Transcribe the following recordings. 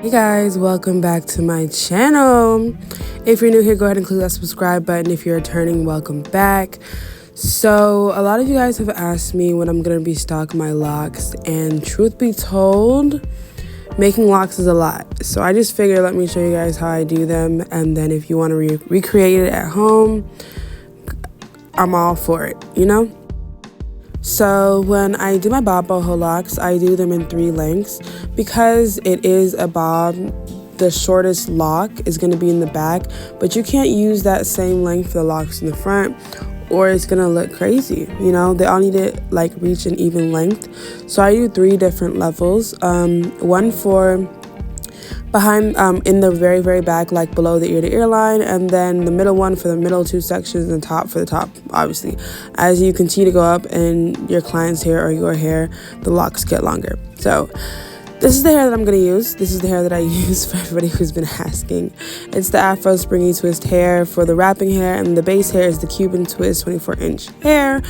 Hey guys, welcome back to my channel. If you're new here, go ahead and click that subscribe button. If you're returning, welcome back. So a lot of you guys have asked me when I'm gonna restock my locks, and truth be told, making locks is a lot. So I just figured let me show you guys how I do them, and then if you want to recreate it at home, I'm all for it, you know? So when I do my Boho Locs, I do them in 3 lengths. Because it is a bob, the shortest lock is going to be in the back, but you can't use that same length for the locks in the front or it's going to look crazy, you know? They all need to like reach an even length. So I do 3 different levels. One for behind in the very back, like below the ear to ear line, and then the middle one for the middle 2 sections, and the top for the top. Obviously, as you continue to go up in your client's hair or your hair, the locks get longer. So this is the hair that I'm going to use. This is the hair that I use for everybody who's been asking. It's the Afro springy twist hair for the wrapping hair, and the base hair is the Cuban twist 24-inch hair,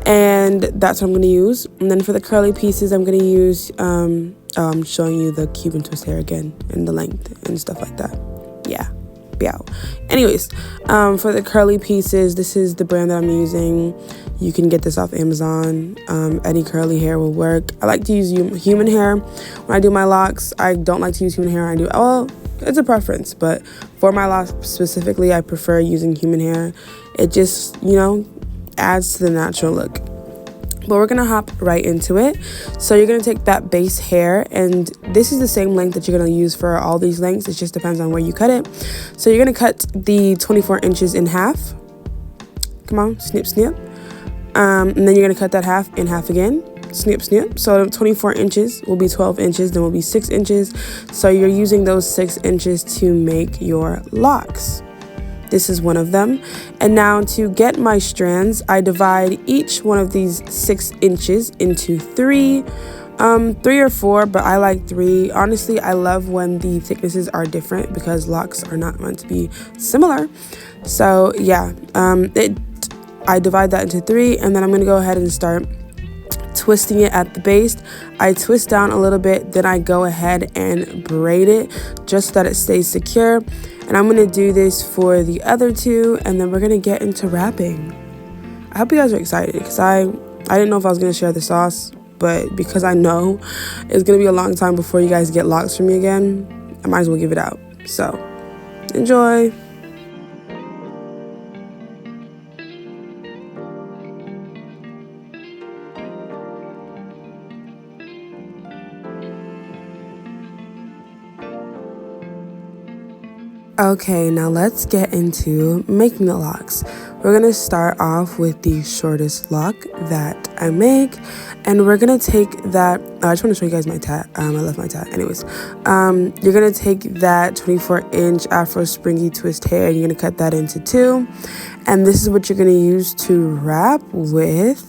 and that's what I'm going to use. And then for the curly pieces, I'm going to use I'm showing you the Cuban twist hair again and the length and stuff like that. Yeah. Anyways, for the curly pieces, this is the brand that I'm using. You can get this off Amazon. Any curly hair will work. I like to use human hair when I do my locks. I don't like to use human hair. It's a preference, but for my locks specifically, I prefer using human hair. It just, adds to the natural look. But we're gonna hop right into it. So you're gonna take that base hair, and this is the same length that you're gonna use for all these lengths. It just depends on where you cut it. So you're gonna cut the 24 inches in half. Come on, snip. And then you're gonna cut that half in half again. Snip. So 24 inches will be 12 inches, then will be 6 inches. So you're using those 6 inches to make your locks. This is one of them. And now to get my strands, I divide each one of these 6 inches into 3 or 4, but I like 3. Honestly, I love when the thicknesses are different because locks are not meant to be similar. So yeah, I divide that into 3, and then I'm gonna go ahead and start twisting it at the base. I twist down a little bit, then I go ahead and braid it just so that it stays secure. And I'm gonna do this for the other 2, and then we're gonna get into wrapping. I hope you guys are excited because I didn't know if I was gonna share the sauce, but because I know it's gonna be a long time before you guys get locks from me again, I might as well give it out. So enjoy. Okay, now let's get into making the locks. We're gonna start off with the shortest lock that I make, and we're gonna take that. I just want to show you guys my tat. I left my tat. Anyways, you're gonna take that 24-inch Afro springy twist hair, and you're gonna cut that into 2, and this is what you're gonna use to wrap with.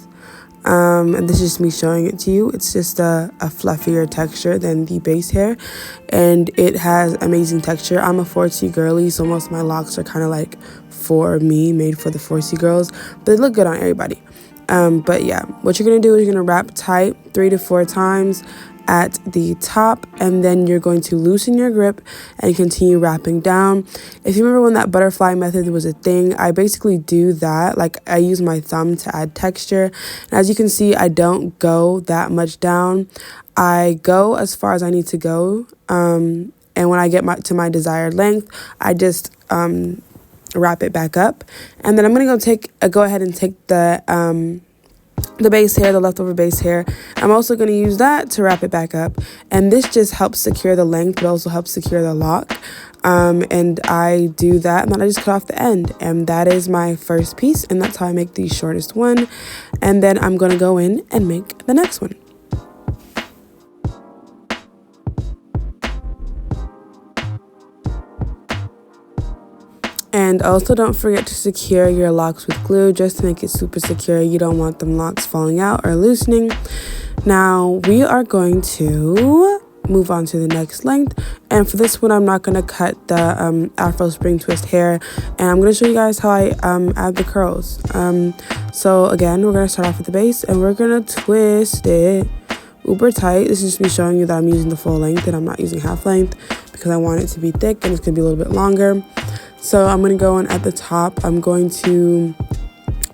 And this is just me showing it to you. It's just a fluffier texture than the base hair, and it has amazing texture. I'm a 4C girly, so most of my locks are kind of like for me, made for the 4C girls, but they look good on everybody. But yeah, what you're gonna do is you're gonna wrap tight 3 to 4 times at the top, and then you're going to loosen your grip and continue wrapping down. If you remember when that butterfly method was a thing, I basically do that. Like, I use my thumb to add texture, and as you can see, I don't go that much down. I go as far as I need to go, and when I get to my desired length, I just wrap it back up. And then I'm gonna go ahead and take the base hair, the leftover base hair. I'm also going to use that to wrap it back up, and this just helps secure the length, but also helps secure the lock. And I do that, and then I just cut off the end, and that is my first piece, and that's how I make the shortest one. And then I'm going to go in and make the next one. And also don't forget to secure your locks with glue just to make it super secure. You don't want them locks falling out or loosening. Now we are going to move on to the next length, and for this one I'm not going to cut the Afro spring twist hair, and I'm going to show you guys how I add the curls. So again, we're going to start off with the base, and we're going to twist it uber tight. This is just me showing you that I'm using the full length and I'm not using half length because I want it to be thick and it's going to be a little bit longer. So I'm going to go in at the top. I'm going to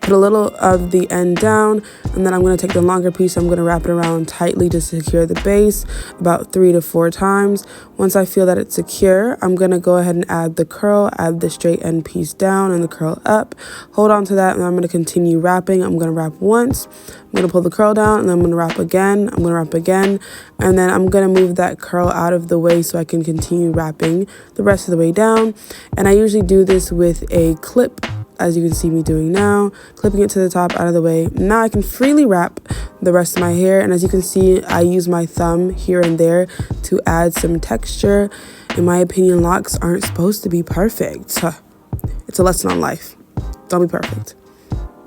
put a little of the end down, and then I'm going to take the longer piece. I'm going to wrap it around tightly to secure the base about 3 to 4 times. Once I feel that it's secure, I'm going to go ahead and add the curl, add the straight end piece down and the curl up. Hold on to that, and I'm going to continue wrapping. I'm going to wrap once. I'm going to pull the curl down, and then I'm going to wrap again. I'm going to wrap again, and then I'm going to move that curl out of the way so I can continue wrapping the rest of the way down. And I usually do this with a clip, as you can see me doing now, clipping it to the top out of the way. Now I can freely wrap the rest of my hair, and as you can see, I use my thumb here and there to add some texture. In my opinion, locks aren't supposed to be perfect. It's a lesson on life. Don't be perfect.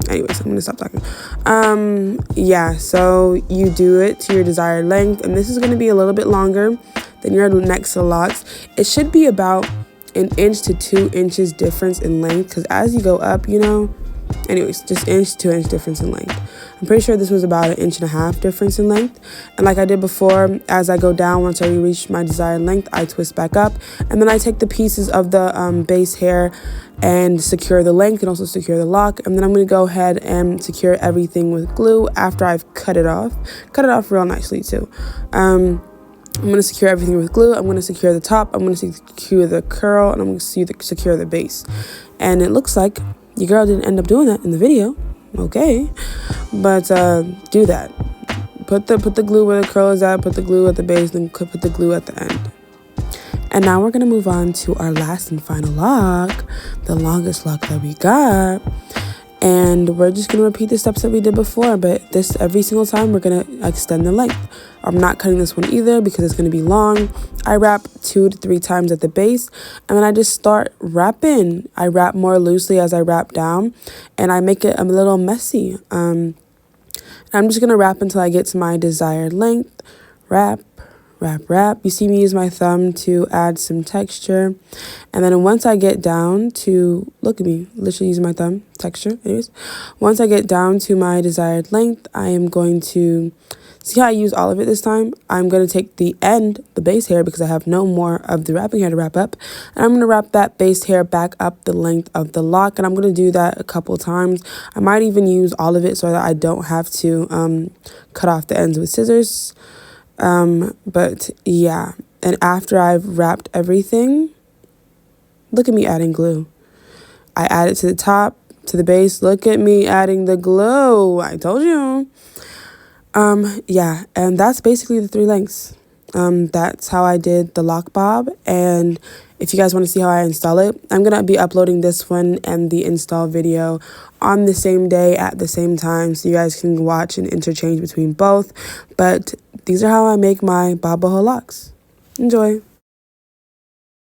Anyways, I'm gonna stop talking. Yeah, so you do it to your desired length, and this is gonna be a little bit longer than your next locks. It should be about 1 inch to 2 inches difference in length, because as you go up, you know, anyways, just 1 inch to 2 inch difference in length. I'm pretty sure this was about 1.5 inches difference in length. And like I did before, as I go down, once I reach my desired length, I twist back up, and then I take the pieces of the base hair and secure the length and also secure the lock. And then I'm going to go ahead and secure everything with glue after I've cut it off real nicely too. I'm going to secure everything with glue. I'm going to secure the top. I'm going to secure the curl, and I'm going to secure the base. And it looks like your girl didn't end up doing that in the video. Okay. But do that. Put the glue where the curl is at, put the glue at the base, then put the glue at the end. And now we're going to move on to our last and final lock, the longest lock that we got. And we're just going to repeat the steps that we did before, but every single time we're going to extend the length. I'm not cutting this one either because it's going to be long. I wrap 2 to 3 times at the base, and then I just start wrapping. I wrap more loosely as I wrap down, and I make it a little messy. I'm just going to wrap until I get to my desired length. Wrap, wrap, wrap. You see me use my thumb to add some texture. And then once I get down to, look at me, literally using my thumb, texture, anyways. Once I get down to my desired length, I am going to, see how I use all of it this time? I'm going to take the end, the base hair, because I have no more of the wrapping hair to wrap up. And I'm going to wrap that base hair back up the length of the lock. And I'm going to do that a couple times. I might even use all of it so that I don't have to cut off the ends with scissors. But yeah, and after I've wrapped everything, look at me adding glue. I add it to the top, to the base. Look at me adding the glue. I told you. Yeah, and that's basically the 3 lengths. That's how I did the lock bob. And if you guys want to see how I install it, I'm going to be uploading this one and the install video on the same day at the same time, so you guys can watch and interchange between both. But these are how I make my Boho Locs. Enjoy.